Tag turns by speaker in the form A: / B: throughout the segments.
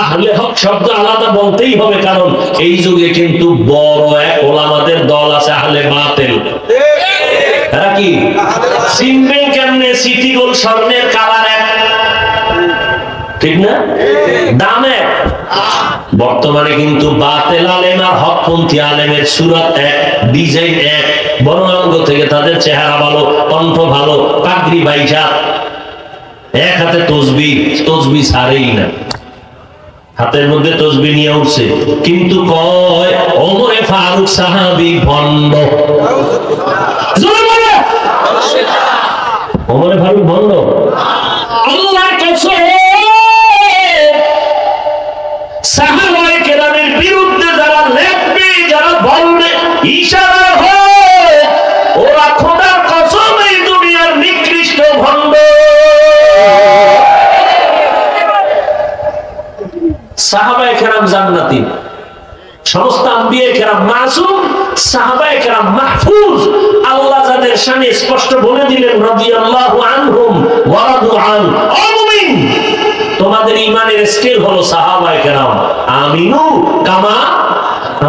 A: আহলে হক শব্দ আলাদা বলতেই হবে, কারণ এই যুগে কিন্তু বড় এক ওলামাদের দল আছে আহলে বাতিল। এরা কি চিনবেন কেমনে? সিটি গোল্ড স্বর্ণের কালার এক, ঠিক না? দাম এক। বর্তমানে কিন্তু বাতিল আলেম আর হকপন্থী আলেমের সুরত এক, ডিজাইন এক, বর্ণাঙ্গ থেকে তাদের চেহারা ভালো, কণ্ঠ ভালো, পাগড়ি বাইশা, এক হাতে তসবি ছাড়েই না, হাতের মধ্যে তসবি নিয়ে উঠছে, কিন্তু কয় ওমরে ফারুক সাহাবী ভণ্ড। ওমরে ফারুক ভণ্ড? আল্লাহর কসম, সাহাবায়ে কেরামের বিরুদ্ধে যারা লেখবে, যারা বলবে, ইশারা হয় ওরা খোদার কসম এই দুনিয়ার নিকৃষ্ট ভণ্ড। সাহাবায়ে কেরাম জান্নাতি, সমস্ত আম্বিয়া কেরাম মাসুম, সাহাবায়ে কেরাম মাহফুজ। আল্লাহ যাদের শানে স্পষ্ট বলে দিলেন রাদিয়াল্লাহু আনহুম ওয়া রাদু আন। ও মুমিন, তোমাদের ঈমানের স্কেল হলো সাহাবায়ে কেরাম, আমিনু কামা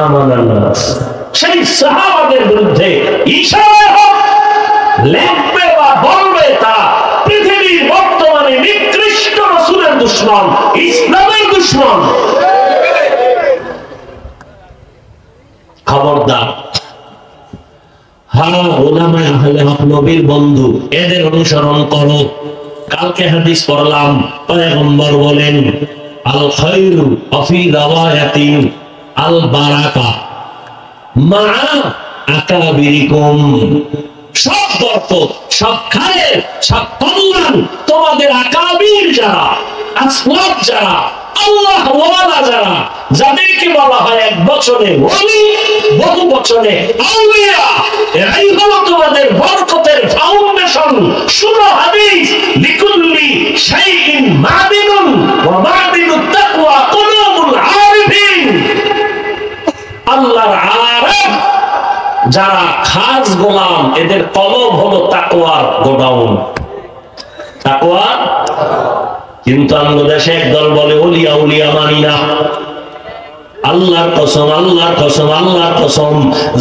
A: আমানান নাস। সেই সাহাবাদের বিরুদ্ধে ইশারা হোক, লেখবে বা বলবে, তা পৃথিবীর বর্তমানে নিকৃষ্ট রাসূলের দুশমন, ইসলামের দুশমন। খবরদার। হ্যাঁ, উলামায়ে আহলে হক নবীর বন্ধু, এদের অনুসরণ করো। কালকে হাদিস পড়লাম, পয়গম্বর বলেন আল খায়রু ফি রাওয়ায়াতিন আল বারাকা মা আকাবিরিকুম। সব বরকত, সব খায়ের, সব কল্যাণ তোমাদের আকাবির যারা, আসলাফ যারা, আল্লাহ ওয়ালা যারা, যাদেরকে বলা হয় এক বচনে ওলি, বহু বচনে আউলিয়া, এরাই হলো তোমাদের বরকতের ফাউন্ডেশন। শুনো হাদিস, লিকুল্লি শাইইন মাদিনুন ওয়া মাদিনুত তাকওয়া কুলুবুল আরিফিন। আল্লাহর আরিফ যারা খাস গোলাম, এদের কলব হলো তাকওয়ার গোডাউন, তাকওয়া। কিন্তু আমাদের দেশে একদল বলে ওলিয়া উলিয়া মানি না। আল্লাহর কসম, আল্লাহর কসম, আল্লাহর কসম,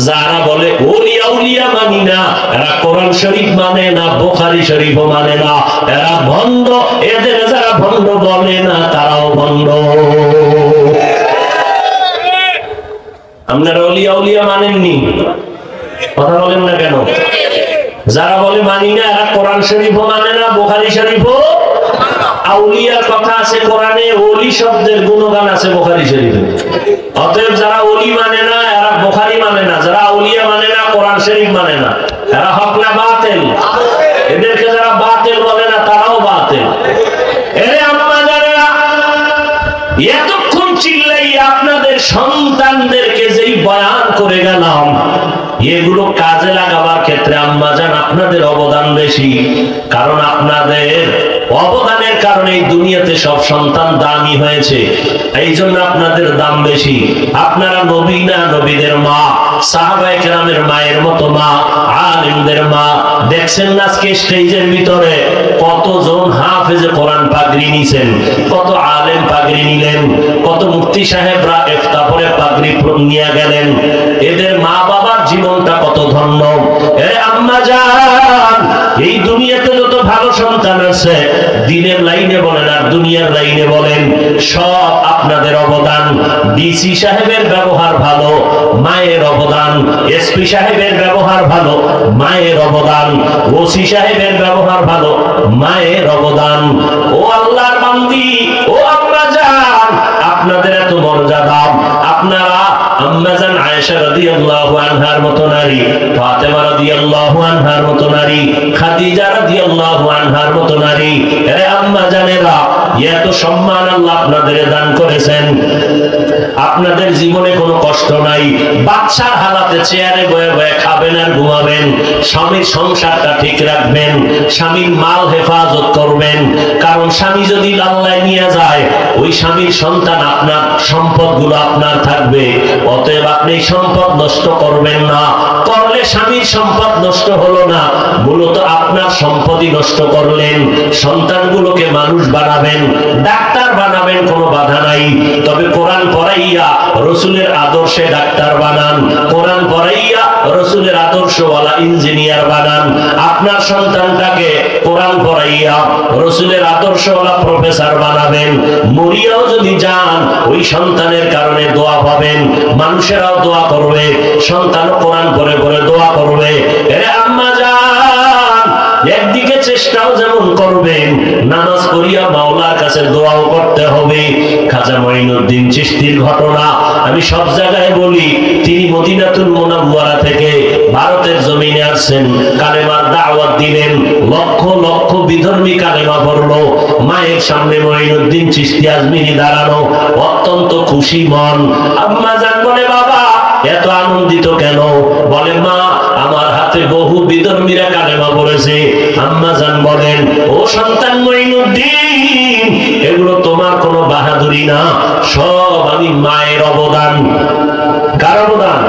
A: যারা বলে ওলিয়া উলিয়া মানি না, এরা কোরআন শরীফ মানে না, বুখারী শরীফও মানে না, এরা ভণ্ড। এদের যারা ভণ্ড বলে না, তারাও ভণ্ড। আপনারা ওলিয়া উলিয়া মানেননি, কথা বলেন না কেন? যারা বলে মানি না, এরা কোরআন শরীফও মানে না, বুখারী শরীফও। আউলিয়ার কথা আছে কোরআনে, ওলি শব্দের গুণগান আছে বুখারী শরীফে। অতএব যারা ওলি মানে না, এরা বুখারী মানে না, যারা আউলিয়া মানে না, কোরআন শরীফ মানে না, এরা হক না বাতিল? এদেরকে যারা বাতিল বলে না, তারাও বাতিল। এরে আম্মা যারা এতক্ষণ চিল্লাই আপনাদের সন্তানদেরকে যেই বয়ান করে গেলাম, এগুলো কাজে লাগাবার ক্ষেত্রে আম্মা জান আপনাদের অবদান বেশি। কারণ আপনাদের অবদানের কারণে এই দুনিয়াতে সব সন্তান দামি হয়েছে, এই জন্য আপনাদের দাম বেশি। আপনারা নবী না, নবীদের মা, সাহাবায়ে কেরামের মায়ের মতো মা, আলেমদের মা। দেখছেন না আজকে স্টেজের ভিতরে কতজন হাফেজে কোরআন পাগড়ি নিছেন, কত আলেম পাগড়ি নিলেন, কত মুফতি সাহেবরা ইফতা পরে পাগড়ি নিয়ে গেলেন। এদের মা বাবার জীবনটা কত ধন্য। এ আম্মা জান, এই দুনিয়াতে যত ভালো সন্তান আছে, দিনের লাইনে বলেন আর দুনিয়ার লাইনে বলেন, সব আপনাদের অবদান। ডিসি সাহেবের ব্যবহার ভালো, মায়ের অবদান। এসপি সাহেবের ব্যবহার ভালো, মায়ের অবদান। ওসি সাহেবের ব্যবহার ভালো, মায়ের অবদান। ও আল্লাহর বান্দি, ও আম্মা জান, আপনাদের এত মর্যাদা। আপনারা আম্মা জান আয়েশা রাদিয়াল্লাহু আনহার মতো নারী, ফাতেমা রাদিয়াল্লাহু আনহার মতো নারী, খাদিজা রাদিয়াল্লাহু আনহার মতো নারী। আরে আম্মা জানেরা, এত সম্মান আল্লাহ আপনাদের দান করেছেন। আপনাদের জীবনে কোনো কষ্ট নাই। বাচ্চার হালাতে চেয়ারে বয়ে বয়ে খাবেন আর ঘুমাবেন, স্বামীর সংসারটা ঠিক রাখবেন, স্বামীর মাল হেফাজত করবেন। কারণ স্বামী যদি আল্লাহয় নিয়ে যায়, ওই স্বামীর সন্তান আপনার, সম্পদগুলো আপনার থাকবে। অতএব আপনি সম্পদ নষ্ট করবেন না, করলে স্বামীর সম্পদ নষ্ট হলো না, মূলত আপনার সম্পদই নষ্ট করলেন। সন্তানগুলোকে মানুষ বানাবেন, ডাক্তার বানাবেন, কোনো বাধা নাই, তবে কোরআন পড়াইয়া রসুলের আদর্শে ডাক্তার বানান, কোরআন পড়াইয়া রসুলের আদর্শওয়ালা ইঞ্জিনিয়ার বানান। আপনার সন্তানটাকে কোরআন পড়াইয়া রসুলের আদর্শওয়ালা প্রফেসর বানাবেন। মরিয়াও যদি যান, ওই সন্তানের কারণে দোয়া পাবেন, মানুষেরাও দোয়া করবে, সন্তানও কোরআন পড়ে পড়ে দোয়া করবে। এরে আম্মা জান, একদিকে চেষ্টাও যেমন করবেন, নামাজ পড়িয়া মাওলার কাছে দোয়াও করতে হবে। খাজা মঈনুদ্দিন চিশতির ঘটনা আমি সব জায়গায় বলি। তিনি মদিনাতুল মুনাওয়ারা থেকে ভারতের জমিনে আসছেন, কালেমার দাওয়াত দিলেন, লক্ষ লক্ষ বিধর্মী কালেমা পড়লো। মায়ের সামনে মঈনুদ্দিন চিশতি আজমিরি দাঁড়ানো, অত্যন্ত খুশি মন। আম্মা জান বলে, বাবা এত আনন্দিত কেন? বলে, মা আমার হাতে বহু বিধর্মীরা কালেমা পড়েছে। আম্মা জান বলেন, ও সন্তান মঈনুদ্দিন, এগুলো তোমার কোনো বাহাদুরি না, সব আমি মায়ের অবদান। কার অবদান?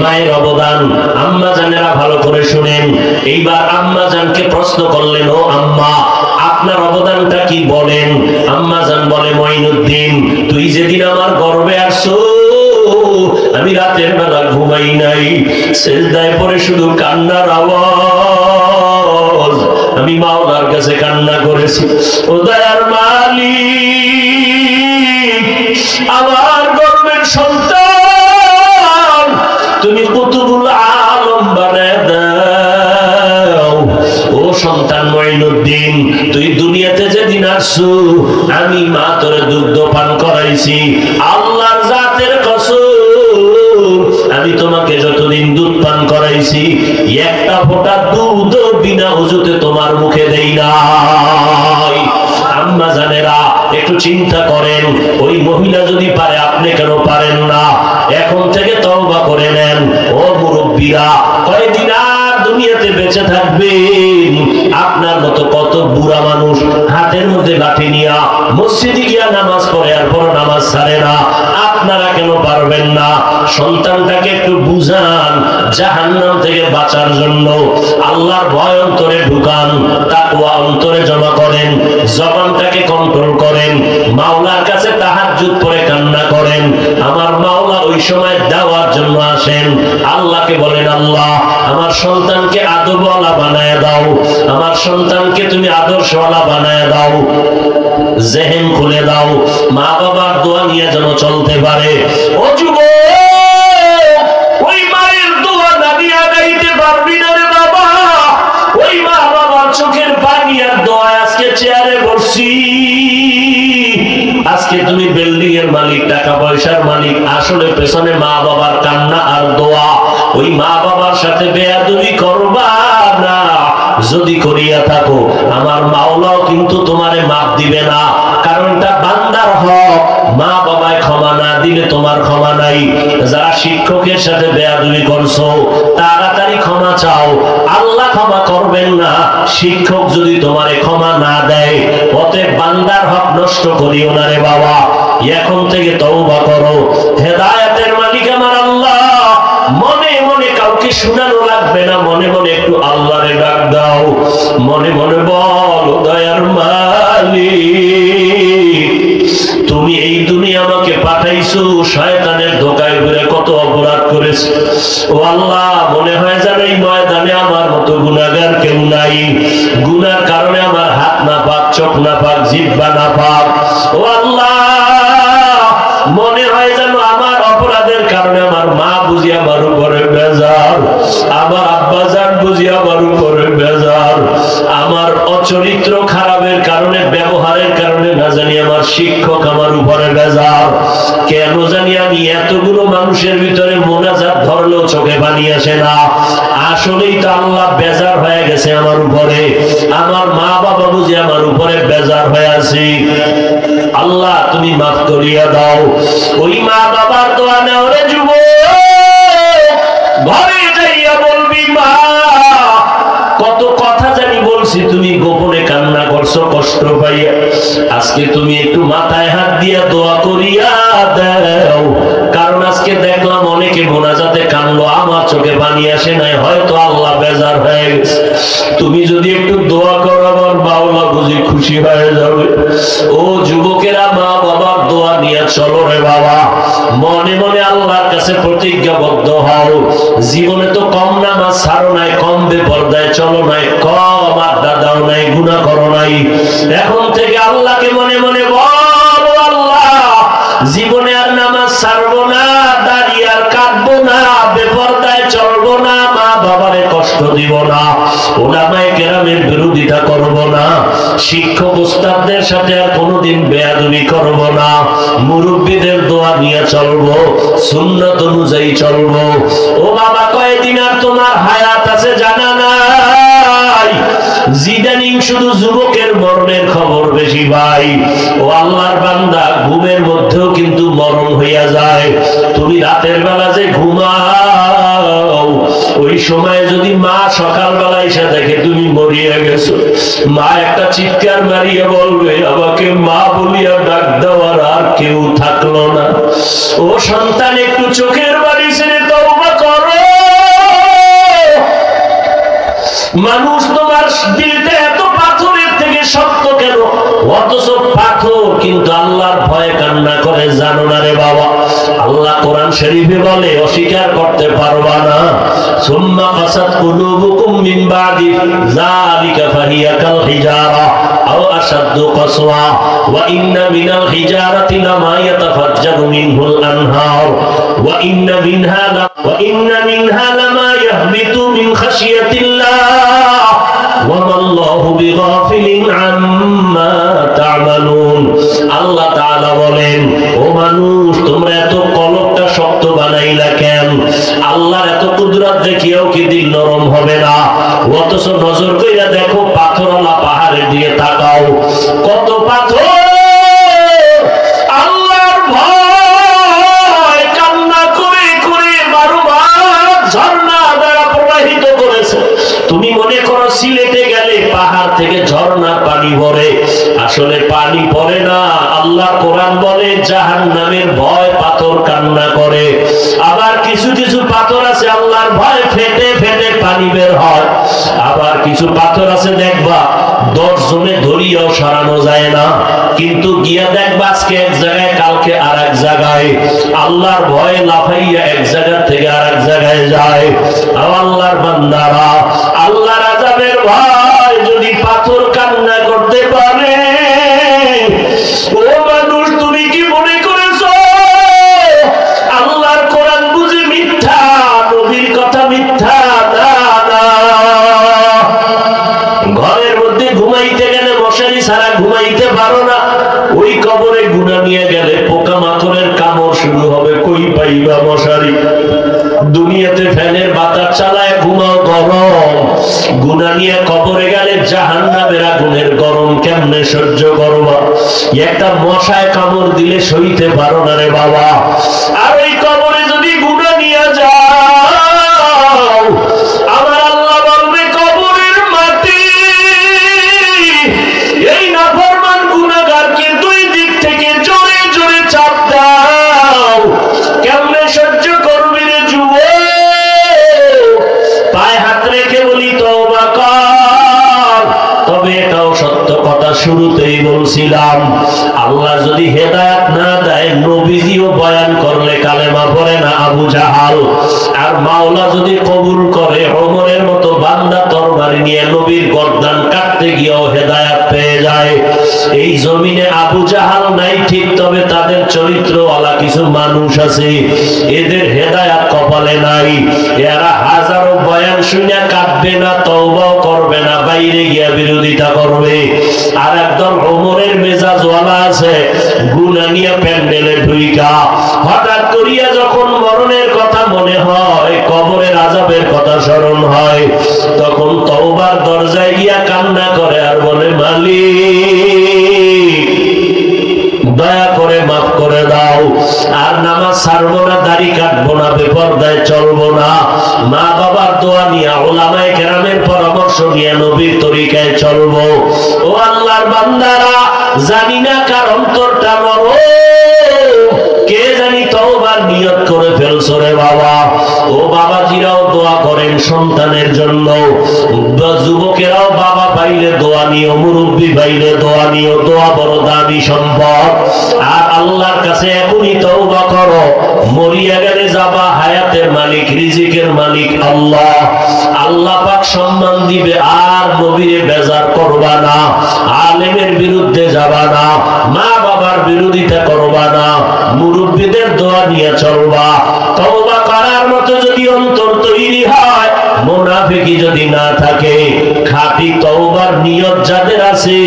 A: মায়ের অবদান। আম্মা জানেরা ভালো করে শুনেন। এইবার আম্মা জানকে প্রশ্ন করলেন, ও আম্মা আপনার অবদানটা কি বলেন? আম্মা জান বলে, মঈনুদ্দিন তুই যেদিন আমার গর্ভে আসছো, আমি রাতের বেলা ঘুমাই নাই, সেজদায় পড়ে শুধু কান্নার আওয়াজ, আমি মাওলার কাছে কান্না করেছি। ও দয়ার মালিক, আমার গর্ভের সন্তান তুমি কুতুবুল আলম বানায় দাও। ও সন্তান মঈনুদ্দিন, তুই দুনিয়াতে যেদিন আসছো, আমি মা তোরে দুগ্ধ পান করাইছি। আল্লাহর জাতের কসম, আমি তোমাকে যতদিন দুধ পান করাইছি, একটা ফোঁটা দুধ বিনা ওযুতে তোমার মুখে দেই নাই। আম্মা জানেরা একটু চিন্তা করেন, ওই মহিলা যদি পারে, আপনি কেন পারেন না? এখন থেকে তওবা করে নেন। ও মুরব্বীরা, কয়দিন আর দুনিয়াতে বেঁচে থাকবেন? আপনার মতো কত বুড়া মানুষ হাতের মধ্যে লাঠি নিয়া মসজিদে গিয়া নামাজ পড়ে, আর পর নামাজ ছাড়ে না। আপনারা কেন পারবেন না? সন্তানটাকে একটু বুঝান, জাহান্নাম থেকে বাঁচার জন্য আল্লাহর ভয় অন্তরে ঢুকান, তাকওয়া অন্তরে জমা করেন, জবানটাকে কন্ট্রোল করেন, মাওলার কাছে তাহাজ্জুদ পড়ে কান্না করেন। আমার মাওলা ওই সময় দেওয়ার জন্য আসেন। আল্লাহকে বলেন, আল্লাহ আমার সন্তানকে আদবওয়ালা বানায় দাও, আমার সন্তানকে তুমি আদর্শওয়ালা বানায় দাও, জেহেন খুলে দাও, মা বাবার দোয়া নিয়ে যেন চলতে পারে। ও যুবক, ওই মায়ের দোয়া না দিয়ে গাইতে পারবি না রে বাবা। ওই মা বাবার চোখের পানি আর দোয়া আজকে চেয়ারে বসছি। আজকে তুমি বিল্ডিং এর মালিক, টাকা পয়সার মালিক, আসলে পেছনে মা বাবার কান্না আর দোয়া। ওই মা বাবার সাথে বেয়াদবি করবা না। যদি করিয়া থাকো, আমার মাওলাও কিন্তু তোমারে মাফ দিবে না, কারণ এটা বান্দার হক। মা বাবায় ক্ষমা না দিলে তোমার ক্ষমা নাই। যারা শিক্ষকের সাথে বেয়াদবি করছো, তাড়াতাড়ি ক্ষমা চাও, আল্লাহ ক্ষমা করবেন না শিক্ষক যদি তোমারে ক্ষমা না দেয়। অতএব বান্দার হক নষ্ট করিও না রে বাবা। এখন থেকে তওবা করো। হেদায়েতের মালিক আমার আল্লাহ। মনে মনে কাউকে শোনানো লাগবে না, মনে মনে একটু আল্লাহরে ডাক দাও, মনে মনে বল, দয়ার মালিক তুমি এই দুনিয়া আমাকে পাঠাইছো, শয়তানের ধোঁকায় ঘুরে কত অপরাধ করেছে। ও আল্লাহ, মনে হয় যেন এই ময়দানে আমার মতো গুনাহগার কেউ নাই। গুনার কারণে আমার হাত না পাক, চোখ না পাক, জিহ্বা না পাক। ও আল্লাহ, মনে হয় যেন আমার অপরাধের কারণে আমার মা বুঝি আমার উপরে বেজার, আমার আব্বাজান বুঝি আমার উপরে বেজার, আমার অচরিত্র খারাপের কারণে, ব্যবহারের কারণে না জানি আমার শিক্ষক আমার উপরে বেজার। কেন জানি আমি এতগুলো মানুষের ভিতরে মোনাজাত ধরলেও চোখে পানি আসে না। আসলেই তো আল্লাহ বেজার হয়ে গেছে আমার উপরে। আমার মা বাবা বুঝি আমার উপরে বেজার হয়ে আছে। আল্লাহ তুমি মাফ করিয়া দাও। ওই মা বাবার দোয়া নাও রে যুবক, ঘরে যাইয়া বলবি, মা কত কথা জানি বলছি, তুমি গোপনে কান্না করছো কষ্ট পাইয়া। আজকে তুমি একটু মাথায় হাত দিয়া দোয়া করিয়া দাও, কারণ আজকে দেখলাম অনেকে মোনাজাত নিয়ে আসে নাই, হয়তো আল্লাহ বেজার হয়ে গেছে। তুমি যদি একটু দোয়া করো আমার মাওলা বুঝি খুশি হয়ে যাবে। ও যুবকেরা, মা বাবার দোয়া নিয়ে চলো রে বাবা। মনে মনে আল্লাহর কাছে প্রতিজ্ঞাবদ্ধ হও, জীবনে তো কম নামাজ ছাড়ো নাই, কম বেপরদায় চলো নাই, কম আড্ডা দাও নাই, গুনাহ করো নাই। এখন থেকে আল্লাহকে মনে মনে বলো, আল্লাহ জীবনে আর নামাজ ছাড়বো না, দাড়ি আর কাটবো না, বেপরদায় চলবো না, মা বাবারে কষ্ট দিব না, উলামায়ে কেরামের বিরোধিতা করব না, শিক্ষক উস্তাদদের সাথে আর কোনোদিন বেয়াদবি করব না, মুরব্বিদের দোয়া নিয়ে চলবো, সুন্নাত অনুযায়ী চলবো। ও বাবা, কয়দিন আর তোমার হায়াত আছে জানা নাই। জিদানিং শুধু যুবকের মরণের খবর বেশি ভাই। ও আল্লাহর বান্দা, ঘুমের মধ্যেও কিন্তু মরণ হইয়া যায়। তুমি রাতের বেলা যে ঘুমাও, ওই সময় যদি মা সকালবেলা এসে দেখে তুমি মরিয়া গেছো, মা একটা চিৎকার মারিয়ে বলবে, আমাকে মা বলিয়া ডাক দেওয়ার আর কেউ থাকলো না। ও সন্তান, একটু চোখের বাড়ি ছেড়ে তওবা করো। মানুষ তোমার দিলটা এত পাথরের থেকে শক্ত কেন? অথচ পাথর কিন্তু আল্লাহর ভয়ে কান্না করে, জানো না রে বাবা? আল্লাহ কোরআন শরীফে বলে, অস্বীকার করতে পারবা না। সুম্মা কাসাত কুলুবুকুম মিন বাদি যালিকা ফাহিয়া কাল হিজারা আও আশাদ্দু কাসওয়া ওয়া ইন্না মিনাল হিজারাতি লামা ইয়াতাফাজ্জারু মিনহুল আনহার ওয়া ইন্না মিনহা লামা ইয়াহবিতু মিন খাশিয়াতিল্লাহ ওয়া মাল্লাহু বিগাফিলিন আম্মা তা'মালুন। আল্লাহ তাআলা বলেন, ও মানুষ, তোমরা এত কলবটা শক্ত বানাইলা কেন? আল্লাহর এত কুদরত দেখিও কি দিল নরম হবে না? অথচ নজর কইরা দেখো, পাথরওয়ালা পাহাড়ের দিকে তাকাও, কত পাথর। আল্লাহর ভয় কান্না করে করে বারবার ঝর্ণা দ্বারা প্রবাহিত করেছে। তুমি মনে করো সিলেটে গেলে পাহাড় থেকে ঝর্ণার পানি পড়ে, আসলে পানি পড়ে না। আল্লাহ কোরআন বলে, জাহান্নামের ভয় পাথর কান্না করে। আবার কিছু কিছু পাথর আছে আল্লাহর ভয় ফেটে ফেটে পানি বের হয়। আবার কিছু পাথর আছে দেখবা 10 জনে ধরিয়াও সরানো যায় না, কিন্তু গিয়া দেখবা আজকে এক জায়গায়, কালকে আর এক জায়গায়। আল্লাহর ভয়ে লাফাইয়া এক জায়গা থেকে আর এক জায়গায় যায়। আল্লাহর বান্দারা, আল্লাহর আযাবের ভয় যদি পাথর কান্না করতে পারে, ও মানুষ, তুমি কি মনে করেছো আল্লাহর কোরআন বুঝি মিথ্যা, নবীর কথা মিথ্যা? না না। ঘরের মধ্যে ঘুমাইতে গেলে মশারি ছাড়া ঘুমাইতে পারো না, ওই কবরে গুনাহ নিয়ে গেলে পোকামাকড়ের কামড় শুরু হবে, কই পাইবা মশারি? দুনিয়াতে ফ্যানের বাতাস চালায় ঘুমাও, গরম। গুনাহ নিয়ে কবরে গেলে জাহান্নামের আগুনের গরম কেমনে সহ্য করবা? একটা মশায় কামড় দিলে সইতে পারো না রে বাবা। আর ওই কবরে যদি গুনাহ নিয়ে যাও, আমার আল্লাহ বলবে, কবরের মাটি এই নাফরমান গুনাহগারকে দুই দিক থেকে জোরে জোরে চাপ দাও। কেমনে সহ্য করবি রে যুবক? পায়ে হাত রেখে বলি, তওবা কর। তবে এটাও সত্য কথা, শুরুতেই বলছিলাম, আল্লাহ যদি হেদায়েত না দেয়, নবীজিও বয়ান করলে কালেমা পড়ে না আবু জাহাল। আর মাওলা যদি কবুল করে, ওমরের মতো বান্দা তরবারি নিয়ে নবীর গর্দান কাটতে গিয়েও হেদায়েত পেয়ে যায়। এই জমিনে আবু জাহাল নাই ঠিক, তবে তাদের চরিত্রওয়ালা কিছু মানুষ আছে, এদের হেদায়েত কপালে নাই। এরা হাজারো বয়ান শুনে কাঁদবে না, তওবাও করবে না, বাইরে গিয়া বিরোধিতা করবে। আর একদম ওমরের মেজাজওয়ালা আছে, গুনাহ নিয়ে প্যান্ডেলে ঢুইকা হঠাৎ করিয়া যখন মরণের কথা মনে হয়, কবরের আযাবের কথা স্মরণ হয়, তখন তওবার দরজায় গিয়া কান্না করে আর বলে, মালিক দয়া করে মাফ করে দাও। আর নামাজ ছাড়বো না, দাড়ি কাটবো না, বেপরদায় চলবো না, মা বাবার দোয়া নিয়ে, উলামায়ে কেরামের পরামর্শ নিয়ে নবীর তরিকায় চলবো। ও আল্লাহর বান্দারা, জানি না কার অন্তরটা নরম, কে জানি তওবার নিয়ত করে ফেলছো রে বাবা। ও বাবাজিরাও দোয়া করো। সন্তানের জন্য। যুবকেরাও বাবা পাইলে দোয়া নিও, মুরব্বী পাইলে দোয়া নিও, দোয়া বড় দামি সম্পদ। আর আল্লাহর কাছে এখনই তওবা করো, মরিয়া গেলে যাবা, হায়াতের মালিক রিজিকের মালিক আল্লাহ। আল্লাহ পাক সম্মান দিবে, আর নবীরে বেজার করবা না, আলেমের বিরুদ্ধে যাবা না, মা বাবার বিরোধিতা করবা না, মুরব্বীদের দোয়া নিয়ে চলবা। তওবা করার মতো যদি অন্তর তৈরি হয়, মুনাফিকি যদি না থাকে, খাঁটি তওবার নিয়ত যাদের আছে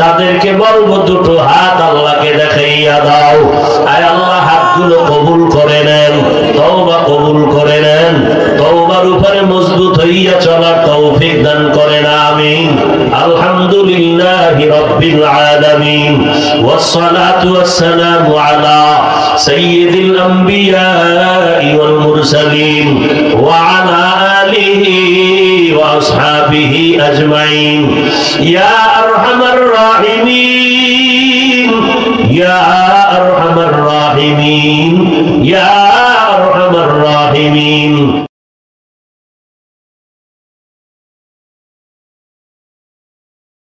A: তাদেরকে বলবো দুটো হাত আল্লাহকে দেখাইয়া দাও। আয় আল্লাহ, হাতগুলো কবুল করে নেন, তওবা কবুল করে নেন, তওবার উপরে মজবুত হইয়া চলার তৌফিক দান করেন, আমিন। আলহামদুলিল্লাহি রাব্বিল আলামিন, ওয়াসসালাতু ওয়াসসালামু আলা সাইয়্যিদিল আম্বিয়া ওয়াল মুরসালিন ওয়া আলা আলিহি ওয়া আসহাবিহি আজমাইন। ইয়া আরহামার রাহিমিন, ইয়া আরহামার রাহিমিন, ইয়া আরহামার রাহিমিন।